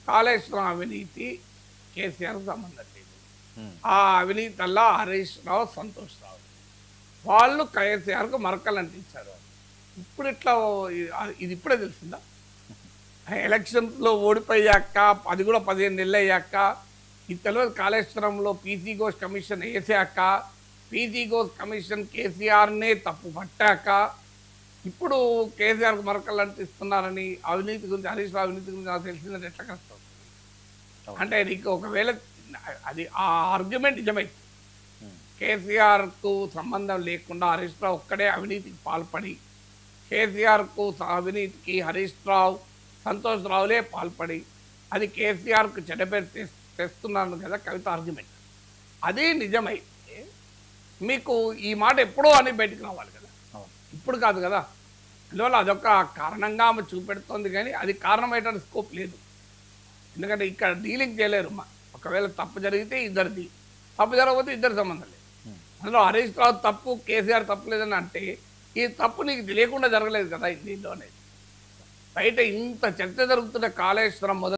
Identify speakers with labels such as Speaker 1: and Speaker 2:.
Speaker 1: కాళేశ్వరం అవినీతి కేసీఆర్కు సంబంధం లేదు.
Speaker 2: ఉమ్,
Speaker 1: ఆ అవినీతి అల్లా హరీష్ రావు, సంతోష్ రావు వాళ్ళు కేసీఆర్కు మరకలు అంటించారు. ఇప్పుడు ఇట్లా ఇది ఇప్పుడే తెలిసిందా? ఎలక్షన్స్లో ఓడిపోయాక అది కూడా 15 నెలలు అయ్యాక ఇది తెలియదు. కాళేశ్వరంలో పీసీ ఘోష్ కమిషన్ వేసాక పీసీ ఘోష్ కమిషన్ కేసీఆర్నే తప్పు పట్టాక ఇప్పుడు కేసీఆర్కు మరకలు అంటిస్తున్నారని అవినీతి గురించి, హరీష్ రావు అవినీతి గురించి నాకు తెలిసిందంటే ఎట్లా కష్టం? అంటే నీకు ఒకవేళ అది ఆ ఆర్గ్యుమెంట్ నిజమైతే కేసీఆర్కు సంబంధం లేకుండా హరీష్ రావు ఒక్కడే అవినీతికి పాల్పడి, కేసీఆర్కు అవినీతికి హరీష్ రావు, సంతోష్ రావులే పాల్పడి అది కేసీఆర్కు చెడ్డపేరు తెస్తున్నాను కదా కవిత ఆర్గ్యుమెంట్. అది నిజమైతే మీకు ఈ మాట ఎప్పుడో అని బయటకు రావాలి కదా, ఇప్పుడు కాదు కదా. అందువల్ల అదొక కారణంగా ఆమె చూపెడుతోంది, కానీ అది కారణమయ్యేటువంటి స్కోప్ లేదు. ఎందుకంటే ఇక్కడ డీలింగ్ చేయలేరు. ఒకవేళ తప్పు జరిగితే ఇద్దరిది, తప్పు జరగకపోతే ఇద్దరి సంబంధం లేదు. అందులో హరీష్ రావు తప్పు, కేసీఆర్ తప్పు లేదని అంటే ఈ తప్పు నీకు తెలియకుండా జరగలేదు కదా దీంట్లో అనేది. బయట ఇంత చర్చ జరుగుతున్న కాళేశ్వరం మొదలు